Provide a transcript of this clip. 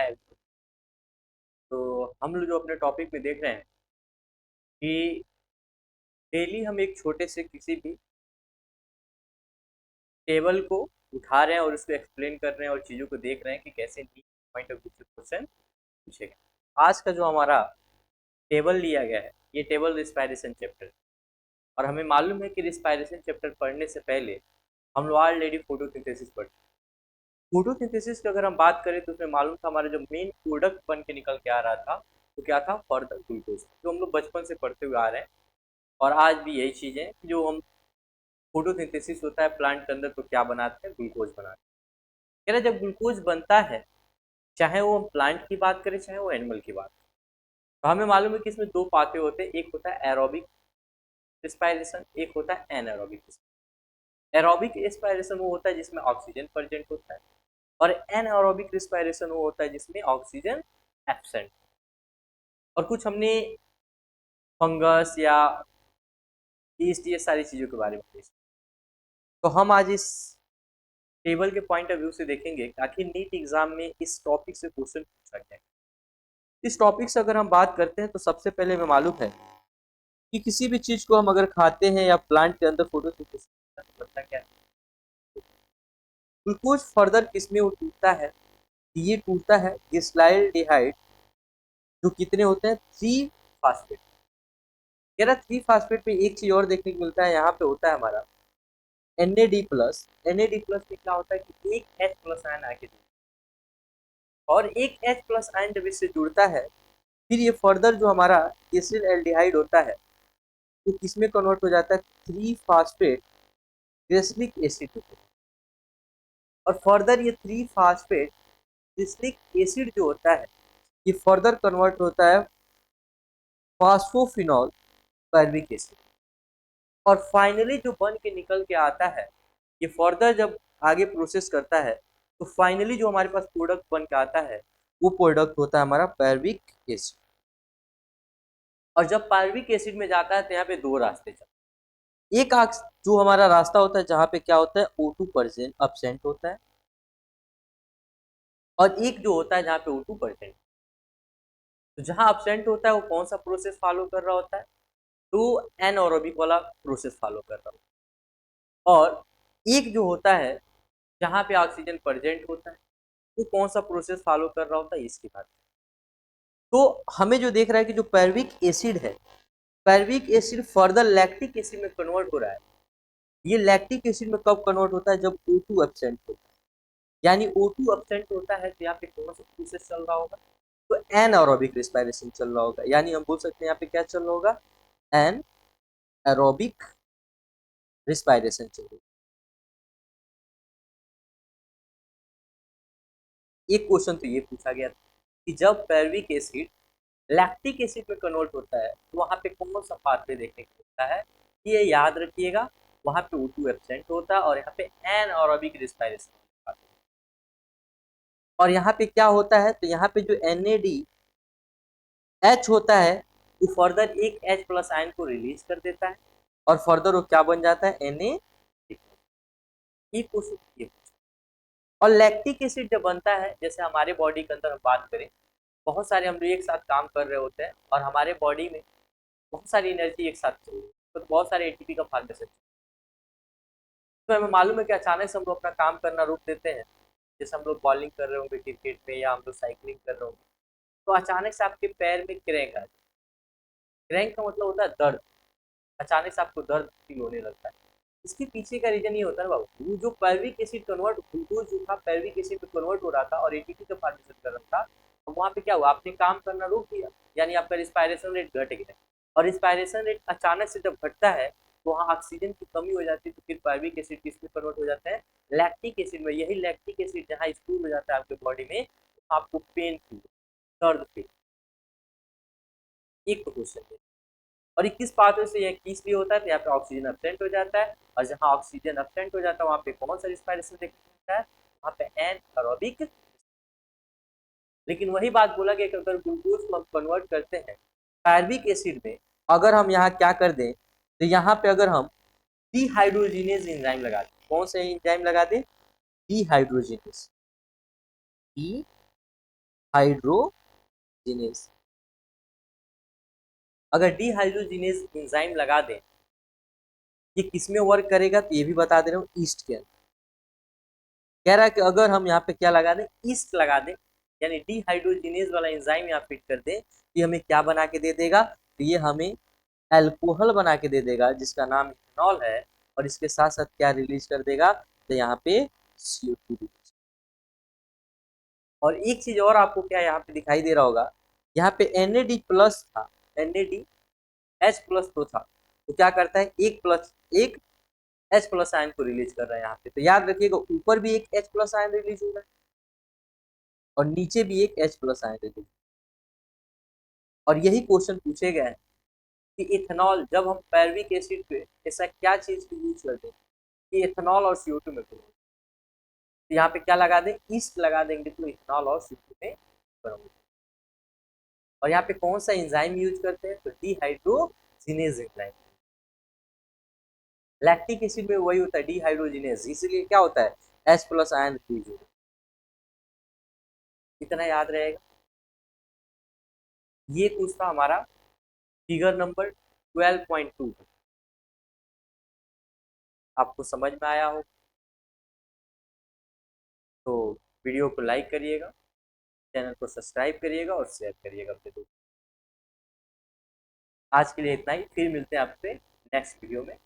है। तो हम लोग जो अपने टॉपिक में देख रहे हैं कि डेली हम एक छोटे से किसी भी टेबल को उठा रहे हैं और उसको एक्सप्लेन कर रहे हैं और चीज़ों को देख रहे हैं कि कैसे नीट पॉइंट ऑफ व्यू से क्वेश्चन पूछेगा। आज का जो हमारा टेबल लिया गया है, ये टेबल रिस्पायरेशन चैप्टर, और हमें मालूम है कि रिस्पायरेशन चैप्टर पढ़ने से पहले हम लोग ऑलरेडी फोटोसिंथेसिस पढ़ चुके हैं। फोटोसिंथेसिस की अगर हम बात करें तो उसमें मालूम था हमारा जो मेन प्रोडक्ट बन के निकल के आ रहा था तो क्या था, फर्दर ग्लूकोज, जो हम लोग बचपन से पढ़ते हुए आ रहे हैं। और आज भी यही चीज़ है कि जो हम फोटोसिंथेसिस होता है प्लांट के अंदर तो क्या बनाते हैं, ग्लूकोज बनाते हैं। कह रहे जब ग्लूकोज बनता है, चाहे वो हम प्लांट की बात करें चाहे वो एनिमल की बात करें, तो हमें मालूम है कि इसमें दो पाते होते हैं, एक होता है एरोबिक रिस्पायरेशन, एक होता है एनएरोबिक। एरोबिक रिस्पायरेशन वो होता है जिसमें ऑक्सीजन प्रेजेंट होता है, और एनएरोबिक रिस्पायरेशन वो होता है जिसमें ऑक्सीजन एब्सेंट। और कुछ हमने फंगस या ईस्ट, ये सारी चीज़ों के बारे में पढ़ी। तो हम आज इस टेबल के पॉइंट ऑफ व्यू से देखेंगे कि आखिर नीट एग्जाम में इस टॉपिक से क्वेश्चन पूछा गया है। इस टॉपिक से अगर हम बात करते हैं तो सबसे पहले हमें मालूम है कि किसी भी चीज को हम अगर खाते हैं या प्लांट के अंदर फोटोसिंथेसिस तो बनता क्या है, ग्लूकोज फर्दर किसमें वो टूटता है, ये टूटता है ग्लिसराल्डिहाइड, जो कितने होते हैं, 3 फास्फेट। कह रहा 3 फास्फेट पे एक चीज और देखने को मिलता है, यहाँ पे होता है हमारा NAD+। NAD+ में क्या होता है कि एक H+ आयन आके और एक H+ आयन जब इससे जुड़ता है फिर ये फर्दर जो हमारा एसिल एल्डिहाइड होता है वो किसमें कन्वर्ट हो जाता है, 3 फास्फेट ग्लिसरिक एसिड। और फर्दर ये 3 फास्फेट ग्लिसरिक एसिड जो होता है ये फर्दर कन्वर्ट होता है फास्फोफिनॉल पैर्विक एसिड। और फाइनली जो बन के निकल के आता है, ये फर्दर जब आगे प्रोसेस करता है तो फाइनली जो हमारे पास प्रोडक्ट बन के आता है वो प्रोडक्ट होता है हमारा पैर्विक एसिड। और जब पैर्विक एसिड में जाता है तो यहाँ पे दो रास्ते चलते हैं। एक जो हमारा रास्ता होता है जहाँ पे क्या होता है, O2 अपसेंट होता है, और एक जो होता है जहाँ पे O2 प्रेजेंट। तो जहाँ अपसेंट होता है वो कौन सा प्रोसेस फॉलो कर रहा होता है, तो एनएरोबिक वाला प्रोसेस फॉलो कर रहा होता है। और एक जो होता है जहाँ पे ऑक्सीजन प्रेजेंट होता है वो कौन सा प्रोसेस फॉलो कर रहा होता है, इसकी बात। तो हमें जो देख रहा है कि जो पैर्विक एसिड है, पैर्विक एसिड फर्दर लैक्टिक एसिड में कन्वर्ट हो रहा है। ये लैक्टिक एसिड में कब कन्वर्ट होता है, जब O2 एब्सेंट होता है। यानी O2 एब्सेंट होता है तो यहाँ पे कौन सा प्रोसेस चल रहा होगा, तो एनएरोबिक रिस्पायरेशन चल रहा होगा। यानी हम बोल सकते हैं यहाँ पे क्या चल रहा होगा, एन एरोबिक रिस्पायरेशन चल रही है। एक क्वेश्चन तो ये पूछा गया था कि जब पैर्विक एसिड लैक्टिक एसिड में कन्वर्ट होता है तो वहाँ पे कौन सा पाथवे देखने को मिलता है, ये याद रखिएगा। वहाँ पे O2 एब्सेंट होता है और यहाँ पे एनएरोबिक रिस्पायरेशन। और यहाँ पे क्या होता है, तो यहाँ पे जो NADH होता है वो फर्दर एक H+ आयन को रिलीज कर देता है और फर्दर वो क्या बन जाता है, Na। ये क्वेश्चन, और लैक्टिक एसिड जब बनता है, जैसे हमारे बॉडी के अंदर हम बात करें, बहुत सारे हम लोग एक साथ काम कर रहे होते हैं और हमारे बॉडी में बहुत सारी एनर्जी एक साथ चल रही है, तो बहुत सारे ATP का फॉर्मेशन। तो हमें मालूम है कि अचानक से हम लोग अपना काम करना रोक देते हैं, जैसे हम लोग बॉलिंग कर रहे होंगे क्रिकेट में या हम लोग साइकिलिंग कर रहे होंगे, तो अचानक से आपके पैर में क्रैंक आ जाए। क्रैंक का मतलब होता है दर्द, अचानक से आपको दर्द फील होने लगता है। इसके पीछे का रीजन ये होता है बाबू, वो जो पैल्विक एसिड कन्वर्ट, ग्लूकोज जो था पैल्विक एसिड में कन्वर्ट हो रहा था और एटीपी का फॉर्मेशन कर रहा था, तो वहाँ पे क्या हुआ, आपने काम करना रोक दिया, यानी आपका रिस्पायरेशन रेट घट गया। और रिस्पायरेशन रेट अचानक से जब घटता है तो वहाँ ऑक्सीजन की कमी हो जाती है, तो फिर पैल्विक एसिड किसमें कन्वर्ट हो जाता है, लैक्टिक एसिड में। यही लैक्टिक एसिड जहाँ स्टोर हो जाता है आपके बॉडी में, आपको पेन फील, दर्द फील। एक तो क्वेश्चन है। और 21 पाथवे से यह किस लिए होता है, तो यहाँ पे ऑक्सीजन एब्सेंट हो जाता है, और जहाँ ऑक्सीजन एब्सेंट हो जाता है वहाँ पे कौन सा रिस्पायरेशन देखने को मिलता है, वहाँ पे एनएरोबिक। लेकिन वही बात बोला गया कि अगर ग्लूकोज को हम कन्वर्ट करते हैं पैर्विक एसिड में, अगर हम यहाँ क्या कर दें, तो यहाँ पे अगर हम डीहाइड्रोजिनेज एंजाइम लगा दें, कौन सा एंजाइम लगा दें, डीहाइड्रोजिनेज, हाइड्रोजिनेज। अगर डिहाइड्रोजिनेज एंजाइम लगा दें, ये किस में वर्क करेगा तो ये भी बता दे रहा हूँ, ईस्ट के अंदर। कह रहा है कि अगर हम यहाँ पे क्या लगा दें, ईस्ट लगा दें, यानी डिहाइड्रोजिनेज वाला एंजाइम यहाँ फिट कर दें, ये हमें क्या बना के दे देगा, तो ये हमें एल्कोहल बना के दे देगा जिसका नाम इथेनॉल है। और इसके साथ साथ क्या रिलीज कर देगा, तो यहाँ पे CO2 रिलीज। और एक चीज और आपको क्या यहाँ पे दिखाई दे रहा होगा, यहाँ पे NAD प्लस था, NADH+ तो था, तो क्या करता है, एक H+ आयन को रिलीज कर रहा है यहाँ पे। तो याद रखिएगा, ऊपर भी एक H+ आयन रिलीज हो रहा है और नीचे भी एक H+ आयन रिलीज। और यही क्वेश्चन पूछे गए हैं कि इथेनॉल जब हम पैरविक एसिड पे ऐसा क्या चीज को यूज करते हैं कि इथेनॉल और CO2 में कन्वर्ट। तो यहाँ पे क्या लगा दें, ईस्ट लगा देंगे तो इथेनॉल और CO2 में कन्वर्ट। और यहाँ पे कौन सा एंजाइम यूज करते हैं, तो डिहाइड्रोजिनेज एंजाइम। लैक्टिक एसिड में वही होता है डिहाइड्रोजिनेज, इसीलिए क्या होता है, H+ आयन रिलीज होता है। इतना याद रहेगा। ये कुछ था हमारा फिगर नंबर 12.2। आपको समझ में आया हो तो वीडियो को लाइक करिएगा, चैनल को सब्सक्राइब करिएगा और शेयर करिएगा अपने दोस्तों। आज के लिए इतना ही, फिर मिलते हैं आपसे नेक्स्ट वीडियो में।